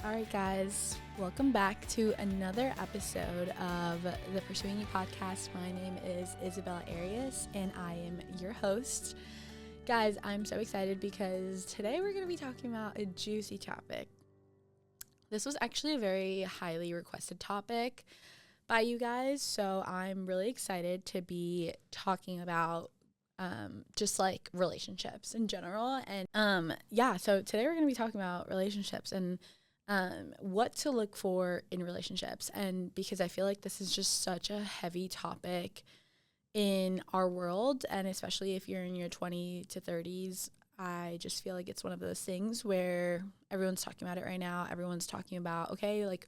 All right, guys, welcome back to another episode of the Pursuing You podcast. My name is Isabella Arias, and I am your host. Guys, I'm so excited because today we're going to be talking about a juicy topic. This was actually a very highly requested topic by you guys, so I'm really excited to be talking about just like relationships in general. And so today we're going to be talking about relationships and what to look for in relationships. And because I feel like this is just such a heavy topic in our world, and especially if you're in your 20 to 30s, I just feel like it's one of those things where everyone's talking about it right now. Everyone's talking about, okay, like,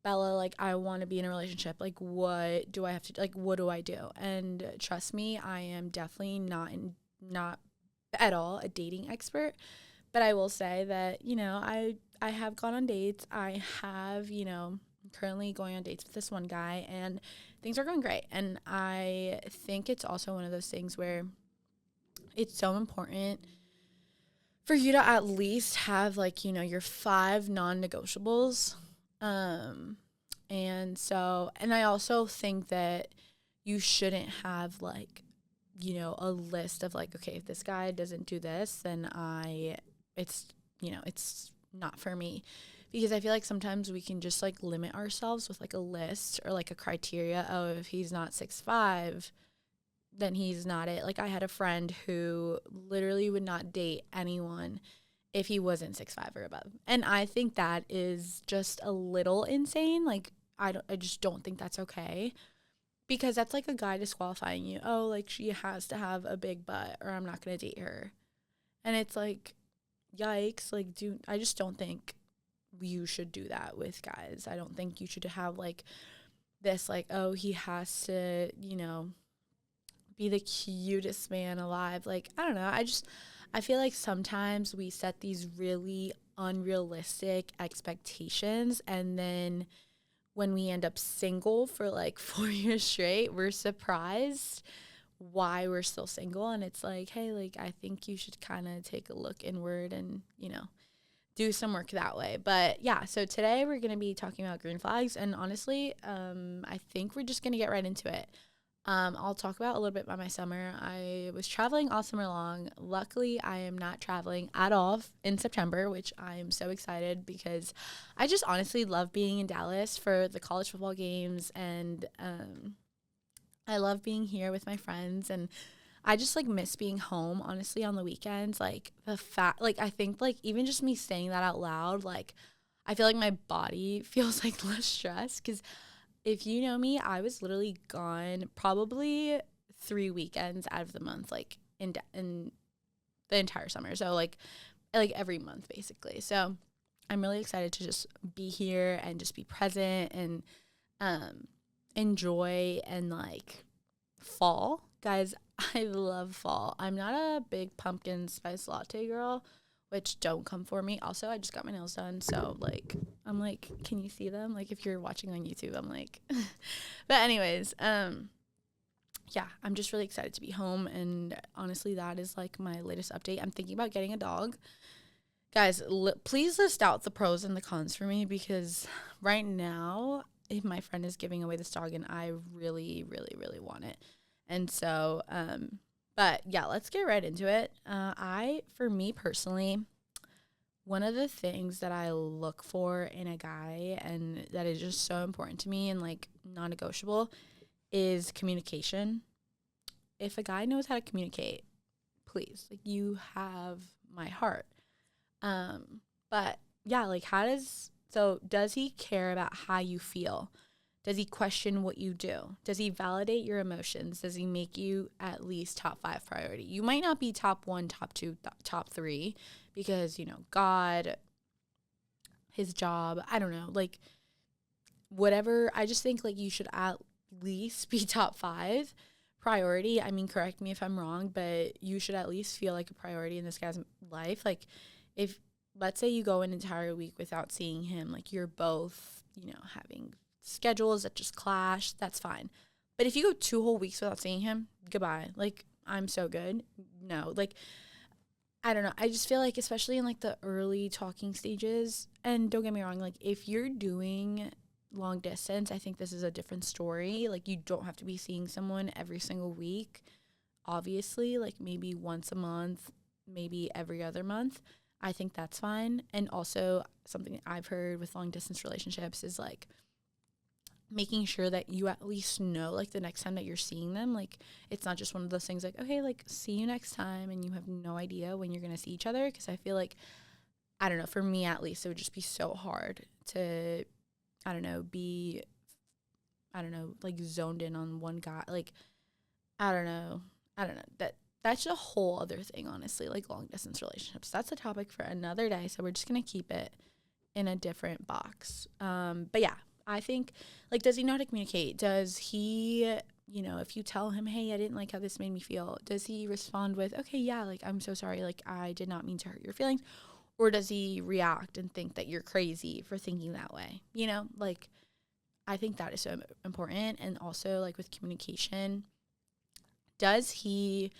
Bella, like, I want to be in a relationship. Like, what do I have to, like, what do I do? And trust me, I am definitely not at all a dating expert. But I will say that, I have gone on dates. I have, currently going on dates with this one guy, and things are going great. And I think it's also one of those things where it's so important for you to at least have, like, your 5 non-negotiables. And I also think that you shouldn't have, like, a list of, like, okay, if this guy doesn't do this, then it's not for me. Because I feel like sometimes we can just, like, limit ourselves with, like, a list or, like, a criteria. Oh, if he's not 6'5", then he's not it. Like, I had a friend who literally would not date anyone if he wasn't 6'5" or above. And I think that is just a little insane. Like, I just don't think that's okay. Because that's like a guy disqualifying you. Oh, like, she has to have a big butt or I'm not going to date her. And it's like, yikes. Like, I just don't think you should do that with guys. I don't think you should have, like, this, like, oh, he has to, be the cutest man alive. Like, I don't know. I feel like sometimes we set these really unrealistic expectations, and then when we end up single for like 4 years straight, we're surprised why we're still single. And it's like, hey, like, I think you should kind of take a look inward and, do some work that way. But yeah, so today we're going to be talking about green flags. And honestly, I think we're just going to get right into it. I'll talk about a little bit about my summer. I was traveling all summer long. Luckily, I am not traveling at all in September, which I'm so excited because I just honestly love being in Dallas for the college football games, and I love being here with my friends, and I just, like, miss being home, honestly, on the weekends. Like, I think, like, even just me saying that out loud, like, I feel like my body feels, like, less stressed because if you know me, I was literally gone probably 3 weekends out of the month, like, in the entire summer. So, like every month, basically. So, I'm really excited to just be here and just be present and enjoy and, like, fall. Guys, I love fall. I'm not a big pumpkin spice latte girl, which don't come for me. Also, I just got my nails done, so, like, I'm like, can you see them? Like, if you're watching on YouTube, I'm like, but anyways, yeah, I'm just really excited to be home, and honestly, that is, like, my latest update. I'm thinking about getting a dog. Guys, please list out the pros and the cons for me, because right now, if my friend is giving away this dog, and I really, really, really want it. And so, but yeah, let's get right into it. For me personally, one of the things that I look for in a guy and that is just so important to me and, like, non-negotiable is communication. If a guy knows how to communicate, please, like, you have my heart. But yeah, like, does he care about how you feel? Does he question what you do? Does he validate your emotions? Does he make you at least top 5 priority? You might not be top 1, top 2, top 3 because, God, his job, I don't know, like, whatever. I just think, like, you should at least be top 5 priority. I mean, correct me if I'm wrong, but you should at least feel like a priority in this guy's life. Like, if, let's say you go an entire week without seeing him, like, you're both, having schedules that just clash, that's fine. But if you go 2 whole weeks without seeing him, goodbye. Like, I'm so good. No, like, I don't know. I just feel like, especially in like the early talking stages, and don't get me wrong, like if you're doing long distance, I think this is a different story. Like you don't have to be seeing someone every single week. Obviously, like maybe once a month, maybe every other month. I think that's fine. And also, something I've heard with long distance relationships is like making sure that you at least know like the next time that you're seeing them, like it's not just one of those things like, okay, like see you next time, and you have no idea when you're going to see each other. Because I feel like, I don't know, for me at least, it would just be so hard to, I don't know, be, I don't know, like zoned in on one guy. Like, I don't know. That's a whole other thing, honestly, like long distance relationships. That's a topic for another day. So we're just going to keep it in a different box. But yeah, I think, like, does he know how to communicate? Does he, you know, if you tell him, hey, I didn't like how this made me feel, does he respond with, okay, yeah, like, I'm so sorry. Like, I did not mean to hurt your feelings? Or does he react and think that you're crazy for thinking that way? You know, like, I think that is so important. And also, like, with communication, does he,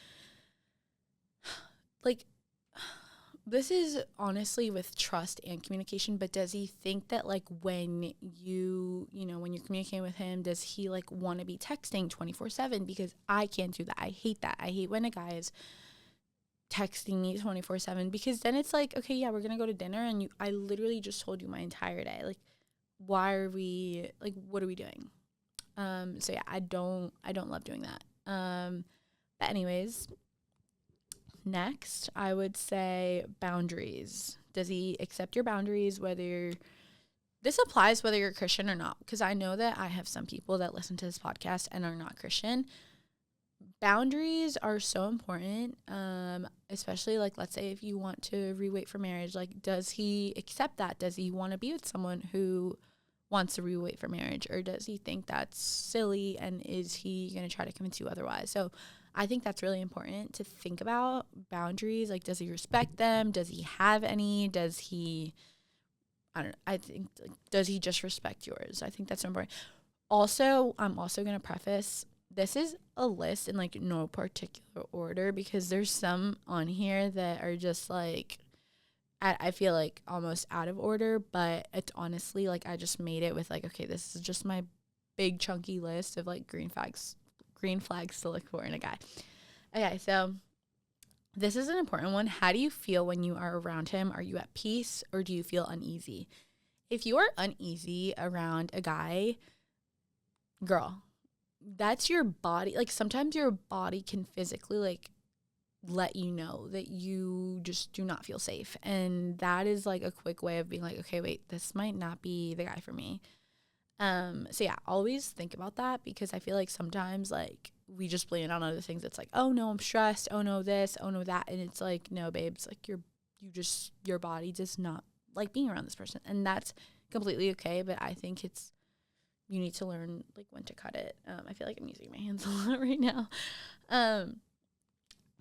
like, this is honestly with trust and communication, but does he think that like when when you're communicating with him, does he like want to be texting 24/7? Because I can't do that. I hate that. I hate when a guy is texting me 24/7, because then it's like, okay, yeah, we're going to go to dinner and I literally just told you my entire day. Like, why are we, like, what are we doing? So yeah, I don't love doing that. But anyways, next, I would say boundaries. Does he accept your boundaries, this applies whether you're Christian or not? Because I know that I have some people that listen to this podcast and are not Christian. Boundaries are so important, especially, like, let's say if you want to rewait for marriage. Like, does he accept that? Does he want to be with someone who wants to rewait for marriage? Or does he think that's silly, and is he going to try to convince you otherwise? So I think that's really important to think about boundaries. Like, does he respect them? Does he have any? Does he, I don't know, I think, like, does he just respect yours? I think that's so important. Also, I'm also going to preface, this is a list in like no particular order, because there's some on here that are just like, I feel like almost out of order, but it's honestly like I just made it with like, okay, this is just my big chunky list of like green flags to look for in a guy. Okay, so this is an important one. How do you feel when you are around him? Are you at peace, or do you feel uneasy? If you are uneasy around a guy, girl, that's your body. Like, sometimes your body can physically like let you know that you just do not feel safe. And that is like a quick way of being like, okay, wait, this might not be the guy for me. So yeah, always think about that, because I feel like sometimes like we just blame it on other things. It's like, oh no, I'm stressed. Oh no, this. Oh no, that. And it's like, no, babes, like your body does not like being around this person, and that's completely okay. But I think you need to learn like when to cut it. I feel like I'm using my hands a lot right now.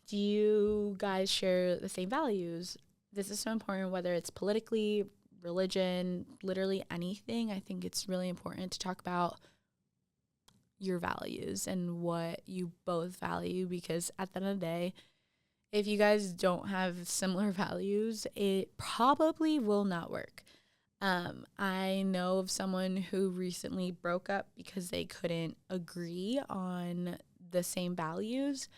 Do you guys share the same values? This is so important, whether it's politically, religion, literally anything. I think it's really important to talk about your values and what you both value, because at the end of the day, if you guys don't have similar values, it probably will not work. I know of someone who recently broke up because they couldn't agree on the same values.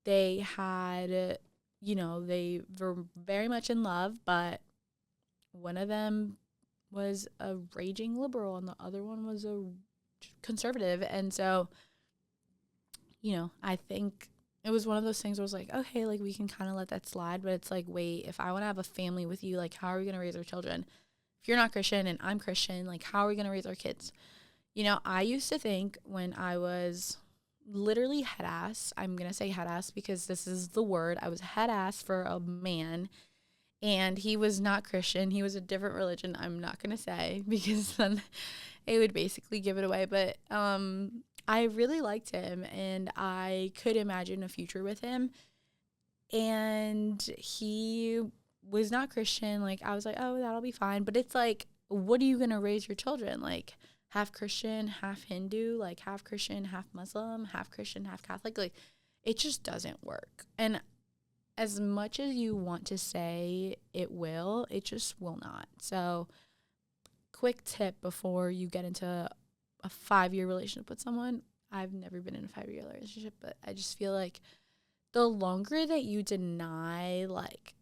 They had, they were very much in love, but one of them was a raging liberal and the other one was a conservative. And so, I think it was one of those things where I was like, okay, like we can kind of let that slide. But it's like, wait, if I want to have a family with you, like, how are we going to raise our children? If you're not Christian and I'm Christian, like, how are we going to raise our kids? I used to think when I was literally head ass, I'm going to say head ass because this is the word. I was head ass for a man, and he was not Christian. He was a different religion. I'm not going to say because then it would basically give it away. But I really liked him, and I could imagine a future with him. And he was not Christian. Like, I was like, oh, that'll be fine. But it's like, what are you going to raise your children? Like, half Christian, half Hindu, like half Christian, half Muslim, half Christian, half Catholic. Like, it just doesn't work. And as much as you want to say it will, it just will not. So, quick tip before you get into a 5-year relationship with someone. I've never been in a 5-year relationship, but I just feel like the longer that you deny like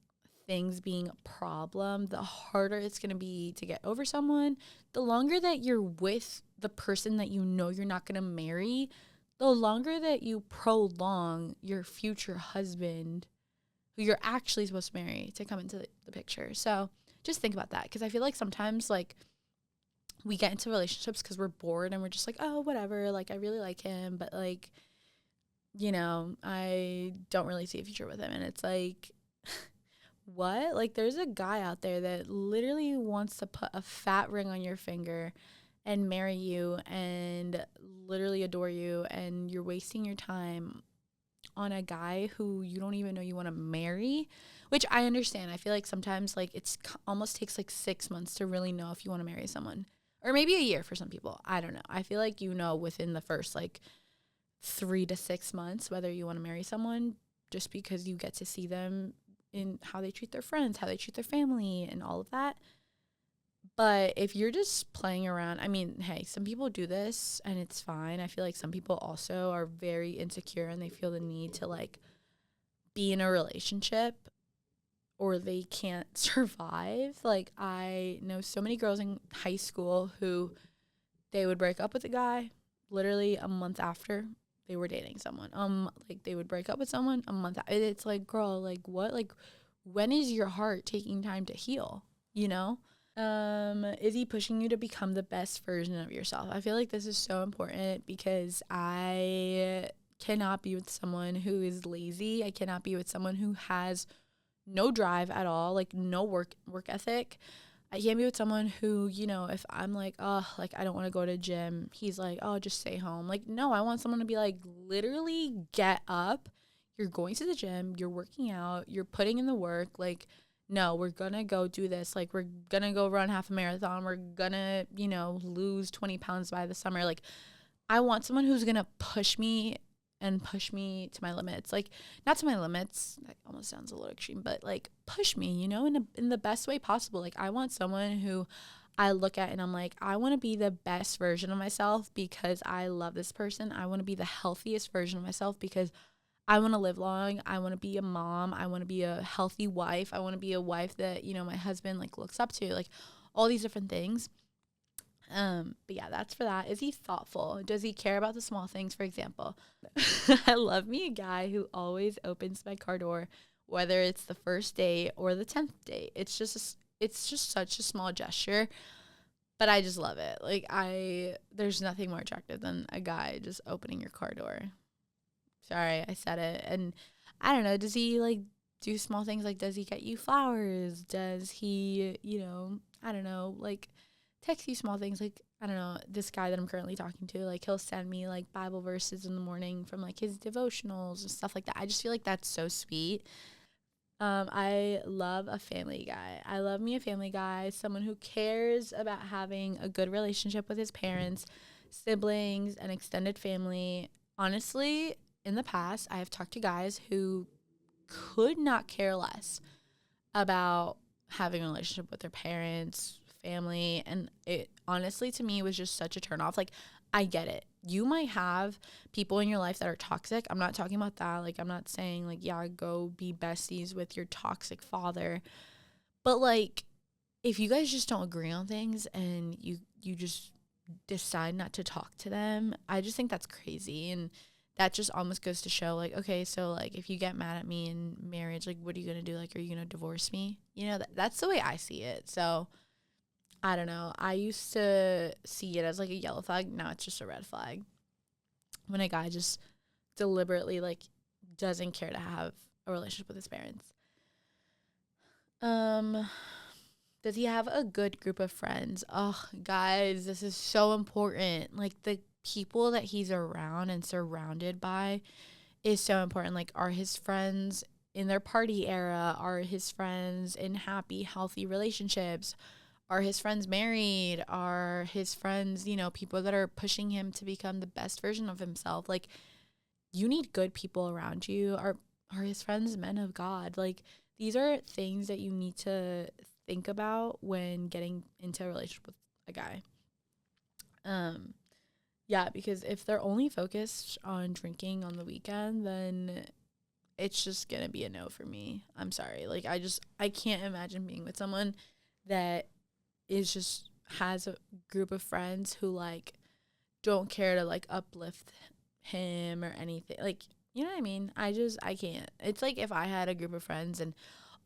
things being a problem, the harder it's going to be to get over someone. The longer that you're with the person that you know you're not going to marry, the longer that you prolong your future husband, who you're actually supposed to marry, to come into the picture. So just think about that, because I feel like sometimes like we get into relationships because we're bored and we're just like, oh, whatever, like I really like him, but like, you know, I don't really see a future with him. And it's like, what? Like, there's a guy out there that literally wants to put a fat ring on your finger and marry you and literally adore you, and you're wasting your time on a guy who you don't even know you want to marry, which I understand. I feel like sometimes like almost takes like 6 months to really know if you want to marry someone, or maybe a year for some people. I don't know. I feel like you know within the first like 3 to 6 months whether you want to marry someone, just because you get to see them in how they treat their friends, how they treat their family, and all of that. But if you're just playing around, I mean, hey, some people do this and it's fine. I feel like some people also are very insecure and they feel the need to like be in a relationship or they can't survive. Like, I know so many girls in high school who they would break up with a guy literally a month after they were dating someone. Like they would break up with someone a month. It's like, girl, like what? Like, when is your heart taking time to heal? You know? Is he pushing you to become the best version of yourself? I feel like this is so important because I cannot be with someone who is lazy. I cannot be with someone who has no drive at all, like no work ethic. I can't be with someone who, you know, if I'm like, oh, like I don't want to go to gym, he's like, oh, just stay home. Like, no, I want someone to be like, literally get up. You're going to the gym, you're working out, you're putting in the work. Like, no, we're going to go do this. Like, we're going to go run half a marathon. We're going to, you know, lose 20 pounds by the summer. Like, I want someone who's going to push me and push me to my limits. Like, not to my limits. That almost sounds a little extreme, but like push me, you know, in the best way possible. Like, I want someone who I look at and I'm like, I want to be the best version of myself because I love this person. I want to be the healthiest version of myself because I want to live long. I want to be a mom. I want to be a healthy wife. I want to be a wife that, you know, my husband like looks up to, like all these different things. But yeah, that's for that. Is he thoughtful? Does he care about the small things? For example, I love me a guy who always opens my car door, whether it's the first date or the 10th date. It's just such a small gesture, but I just love it. Like, there's nothing more attractive than a guy just opening your car door. Sorry, I said it. And I don't know, does he like do small things? Like, does he get you flowers? Does he, you know, I don't know, like text you small things? Like, I don't know, this guy that I'm currently talking to, like he'll send me like Bible verses in the morning from like his devotionals and stuff like that. I just feel like that's so sweet. I love a family guy. I love me a family guy, someone who cares about having a good relationship with his parents, siblings, and extended family. Honestly, in the past, I have talked to guys who could not care less about having a relationship with their parents, family, and it honestly to me was just such a turn off. Like, I get it. You might have people in your life that are toxic. I'm not talking about that. Like, I'm not saying like, yeah, go be besties with your toxic father. But like, if you guys just don't agree on things and you just decide not to talk to them, I just think that's crazy. And that just almost goes to show like, okay, so like if you get mad at me in marriage, like what are you going to do? Like, are you going to divorce me? You know, that's the way I see it. So I don't know. I used to see it as like a yellow flag. Now it's just a red flag. When a guy just deliberately like doesn't care to have a relationship with his parents. Does he have a good group of friends? Oh, guys, this is so important. Like, the people that he's around and surrounded by is so important. Like, are his friends in their party era? Are his friends in happy, healthy relationships? Are his friends married? Are his friends, you know, people that are pushing him to become the best version of himself? Like, you need good people around you. Are his friends men of God? Like, these are things that you need to think about when getting into a relationship with a guy. Yeah, because if they're only focused on drinking on the weekend, then it's just gonna be a no for me. I'm sorry. Like, I can't imagine being with someone that is just has a group of friends who like don't care to like uplift him or anything. Like, you know what I mean? I can't. It's like if I had a group of friends and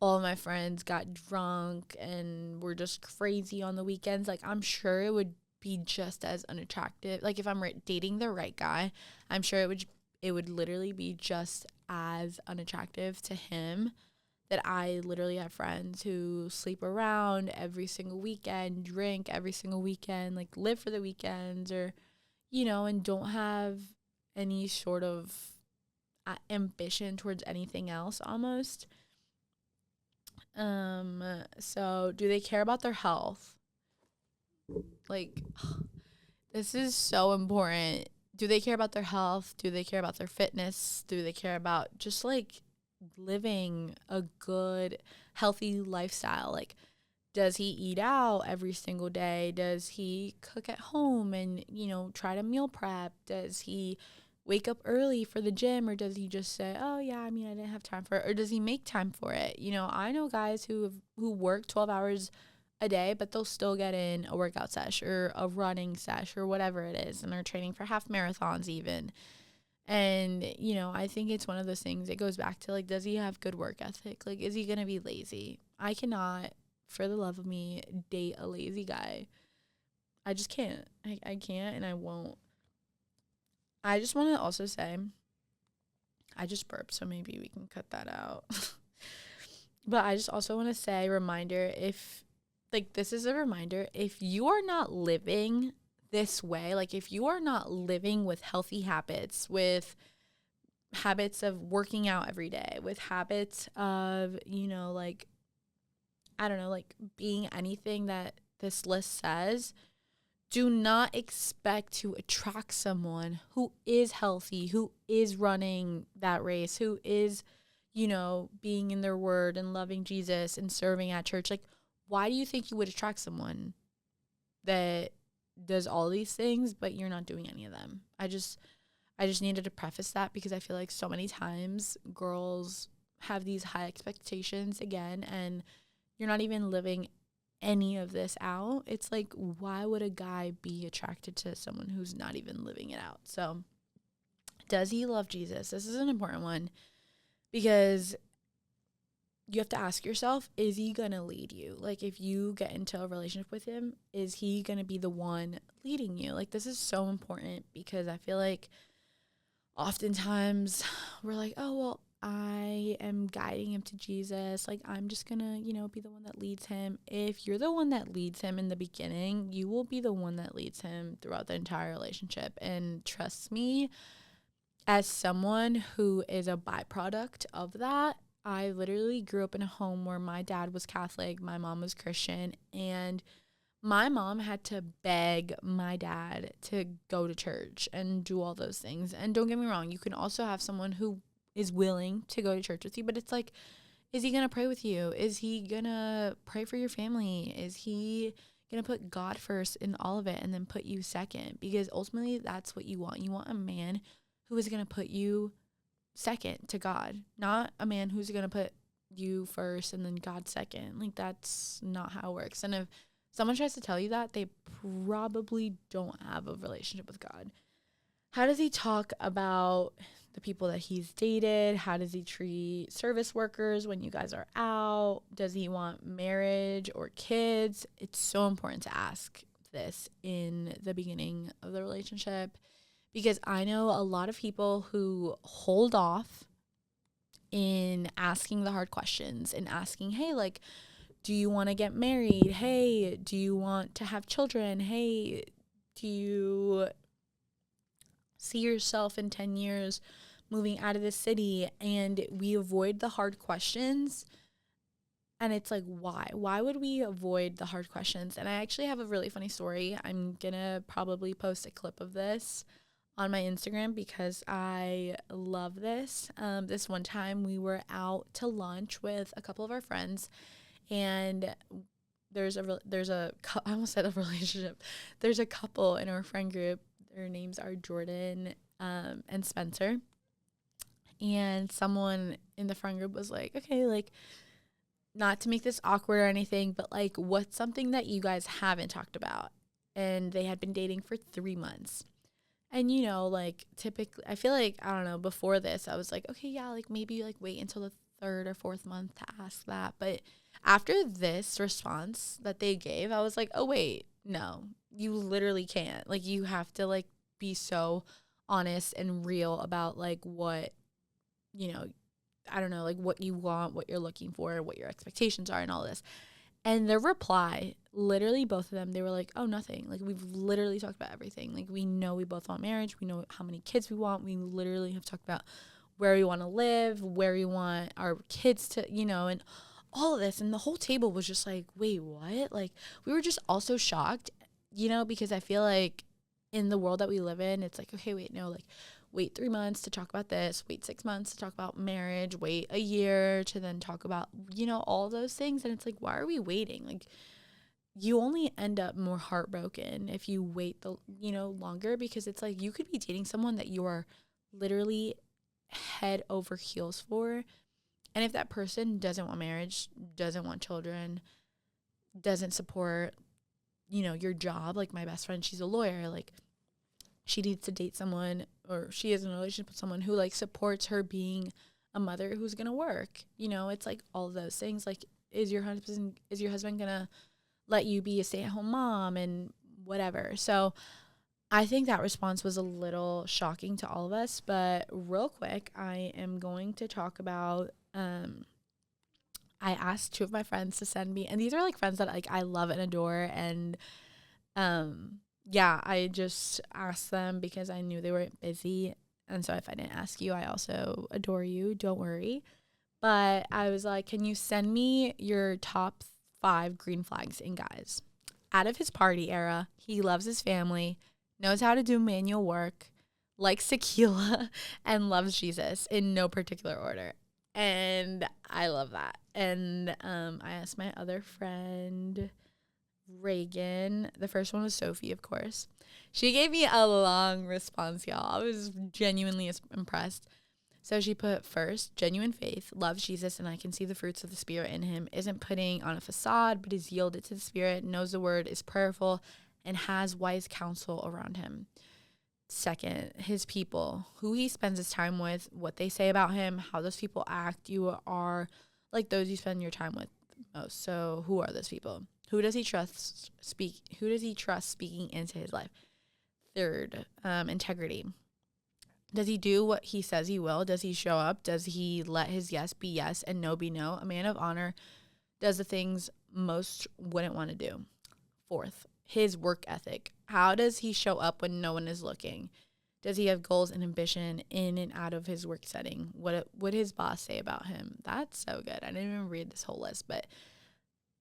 all of my friends got drunk and were just crazy on the weekends, like I'm sure it would be just as unattractive. Like if I'm dating the right guy, I'm sure it would literally be just as unattractive to him that I literally have friends who sleep around every single weekend, drink every single weekend, like live for the weekends, or and don't have any sort of ambition towards anything else almost. So do they care about their health? Like, this is so important. Do they care about their health? Do they care about their fitness? Do they care about just like living a good, healthy lifestyle? Like, does he eat out every single day? Does he cook at home and, try to meal prep? Does he wake up early for the gym, or does he just say, oh, yeah, I didn't have time for it? Or does he make time for it? I know guys who work 12 hours a day, but they'll still get in a workout sesh or a running sesh or whatever it is, and they're training for half marathons even. And, I think it's one of those things. It goes back to, like, does he have good work ethic? Like, is he going to be lazy? I cannot, for the love of me, date a lazy guy. I just can't. I can't, and I won't. I just want to also say, I just burped, so maybe we can cut that out. But I just also want to say, reminder, this is a reminder, if you are not living this way, like if you are not living with healthy habits, with habits of working out every day, with habits of, like, I don't know, like being anything that this list says, do not expect to attract someone who is healthy, who is running that race, who is, being in their word and loving Jesus and serving at church. Like, why do you think you would attract someone that does all these things, but you're not doing any of them? I just needed to preface that because I feel like so many times girls have these high expectations again, and you're not even living any of this out. It's like, why would a guy be attracted to someone who's not even living it out? So, does he love Jesus? This is an important one because you have to ask yourself, is he going to lead you? Like, if you get into a relationship with him, is he going to be the one leading you? Like, this is so important because I feel like oftentimes we're like, oh, well, I am guiding him to Jesus. Like, I'm just going to, be the one that leads him. If you're the one that leads him in the beginning, you will be the one that leads him throughout the entire relationship. And trust me, as someone who is a byproduct of that, I literally grew up in a home where my dad was Catholic, my mom was Christian, and my mom had to beg my dad to go to church and do all those things. And don't get me wrong, you can also have someone who is willing to go to church with you, but it's like, is he going to pray with you? Is he going to pray for your family? Is he going to put God first in all of it and then put you second? Because ultimately that's what you want. You want a man who is going to put you second to God, not a man who's going to put you first and then God second. Like, that's not how it works. And if someone tries to tell you that, they probably don't have a relationship with God. How does he talk about the people that he's dated? How does he treat service workers when you guys are out? Does he want marriage or kids? It's so important to ask this in the beginning of the relationship, because I know a lot of people who hold off in asking the hard questions and asking, hey, like, do you want to get married? Hey, do you want to have children? Hey, do you see yourself in 10 years moving out of the city? And we avoid the hard questions. And it's like, why? Why would we avoid the hard questions? And I actually have a really funny story. I'm going to probably post a clip of this on my Instagram because I love this. This one time we were out to lunch with a couple of our friends, and I almost said a relationship. There's a couple in our friend group. Their names are Jordan and Spencer. And someone in the friend group was like, okay, like, not to make this awkward or anything, but like, what's something that you guys haven't talked about? And they had been dating for 3 months. And, you know, like, typically, I feel like, I don't know, before this, I was like, okay, yeah, like, maybe, like, wait until the 3rd or 4th month to ask that. But after this response that they gave, I was like, oh, wait, no, you literally can't. Like, you have to, like, be so honest and real about, like, what, you know, I don't know, like, what you want, what you're looking for, what your expectations are, and all this. And their reply, literally both of them, they were like, oh, nothing. Like, we've literally talked about everything. Like, we know we both want marriage. We know how many kids we want. We literally have talked about where we want to live, where we want our kids to, you know, and all of this. And the whole table was just like, wait, what? Like, we were just also shocked, you know, because I feel like in the world that we live in, it's like, okay, wait, no, like, wait 3 months to talk about this, wait 6 months to talk about marriage, wait a year to then talk about, you know, all those things. And it's like, why are we waiting? Like, you only end up more heartbroken if you wait longer, because it's like you could be dating someone that you are literally head over heels for. And if that person doesn't want marriage, doesn't want children, doesn't support, you know, your job, like my best friend, she's a lawyer, like, she needs to date someone, or she is in a relationship with someone who, like, supports her being a mother who's going to work. You know, it's like all of those things. Like, is your husband going to let you be a stay-at-home mom and whatever? So I think that response was a little shocking to all of us. But real quick, I am going to talk about, I asked 2 of my friends to send me, and these are, like, friends that, like, I love and adore, and yeah, I just asked them because I knew they were busy. And so if I didn't ask you, I also adore you. Don't worry. But I was like, can you send me your top 5 green flags in guys? Out of his party era, he loves his family, knows how to do manual work, likes tequila, and loves Jesus in no particular order. And I love that. And I asked my other friend, Reagan. The first one was Sophie, of course. She gave me a long response, y'all. I was genuinely impressed. So she put, first, genuine faith, loves Jesus, and I can see the fruits of the Spirit in him, isn't putting on a facade, but is yielded to the Spirit, knows the word, is prayerful, and has wise counsel around him. Second, his people, who he spends his time with, what they say about him, how those people act. You are like those you spend your time with most. So who are those people? Who does he trust speaking into his life? Third, integrity. Does he do what he says he will? Does he show up? Does he let his yes be yes and no be no? A man of honor does the things most wouldn't want to do. Fourth, his work ethic. How does he show up when no one is looking? Does he have goals and ambition in and out of his work setting? What would his boss say about him? That's so good. I didn't even read this whole list, but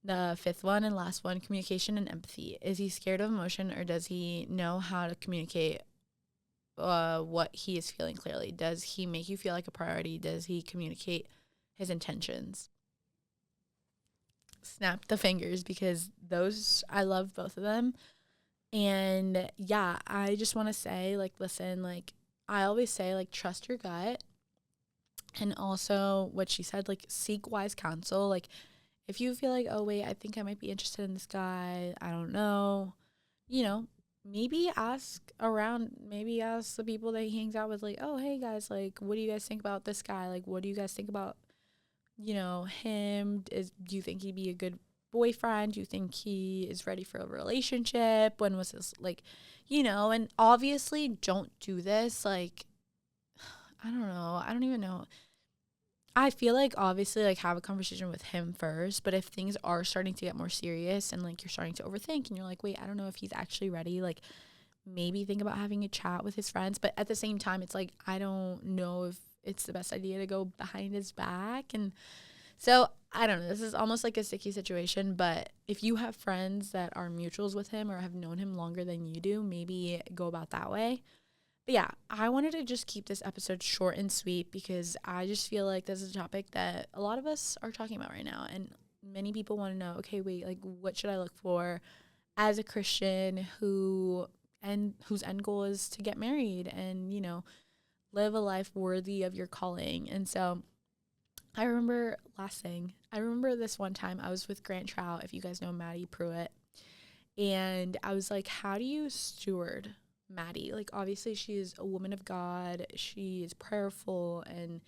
the fifth one and last one, communication and empathy. Is he scared of emotion, or does he know how to communicate what he is feeling clearly? Does he make you feel like a priority? Does he communicate his intentions? Snap the fingers, because those, I love both of them. And yeah, I just want to say, like, listen, like, I always say, like, trust your gut. And also what she said, like, seek wise counsel. Like, if you feel like, oh, wait, I think I might be interested in this guy, I don't know, you know, maybe ask around, maybe ask the people that he hangs out with, like, oh, hey, guys, like, what do you guys think about this guy? Like, what do you guys think about, you know, him? Do you think he'd be a good boyfriend? Do you think he is ready for a relationship? When was this, like, you know? And obviously don't do this, like, I don't know, I don't even know. I feel like, obviously, like, have a conversation with him first, but if things are starting to get more serious and, like, you're starting to overthink and you're like, wait, I don't know if he's actually ready, like, maybe think about having a chat with his friends. But at the same time, it's like, I don't know if it's the best idea to go behind his back. And so, I don't know, this is almost like a sticky situation, but if you have friends that are mutuals with him or have known him longer than you do, maybe go about that way. But yeah, I wanted to just keep this episode short and sweet because I just feel like this is a topic that a lot of us are talking about right now. And many people want to know, okay, wait, like what should I look for as a Christian whose end goal is to get married and, live a life worthy of your calling. And so I remember this one time I was with Grant Trout, if you guys know Maddie Pruitt, and I was like, how do you steward Maddie? Like, obviously, she is a woman of God. She is prayerful and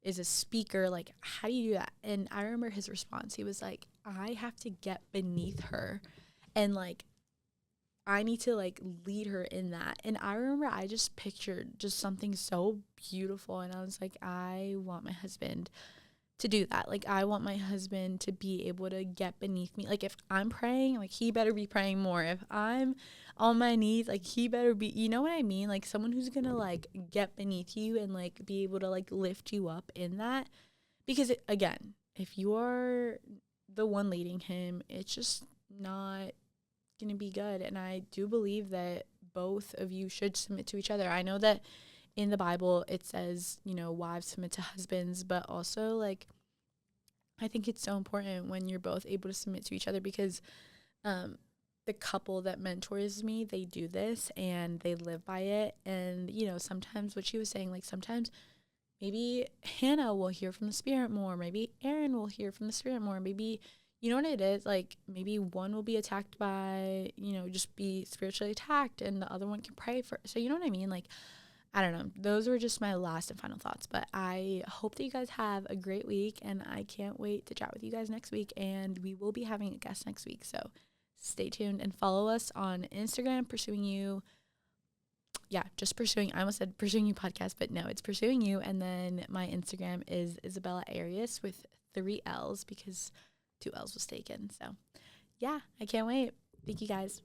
is a speaker. Like, how do you do that? And I remember his response. He was like, I have to get beneath her and, like, I need to, like, lead her in that. And I remember I just pictured just something so beautiful. And I was like, I want my husband to do that. Like, I want my husband to be able to get beneath me. Like, if I'm praying, like, he better be praying more. If I'm on my knees, like, he better be, you know what I mean? Like, someone who's gonna, like, get beneath you and, like, be able to, like, lift you up in that. Because, again, if you are the one leading him, it's just not gonna be good. And I do believe that both of you should submit to each other. I know that in the Bible it says, wives submit to husbands, but also, like, I think it's so important when you're both able to submit to each other because um, the couple that mentors me, they do this and they live by it. And, sometimes what she was saying, like, sometimes maybe Hannah will hear from the Spirit more. Maybe Aaron will hear from the Spirit more. Maybe, you know what it is? Like, maybe one will be attacked by, just be spiritually attacked and the other one can pray for. So, you know what I mean? Like, I don't know. Those were just my last and final thoughts. But I hope that you guys have a great week. And I can't wait to chat with you guys next week. And we will be having a guest next week. So stay tuned and follow us on Instagram, Pursuing You. Yeah, just Pursuing. I almost said Pursuing You podcast, but no, it's Pursuing You. And then my Instagram is Isabella Arias with 3 L's because 2 L's was taken. So yeah, I can't wait. Thank you guys.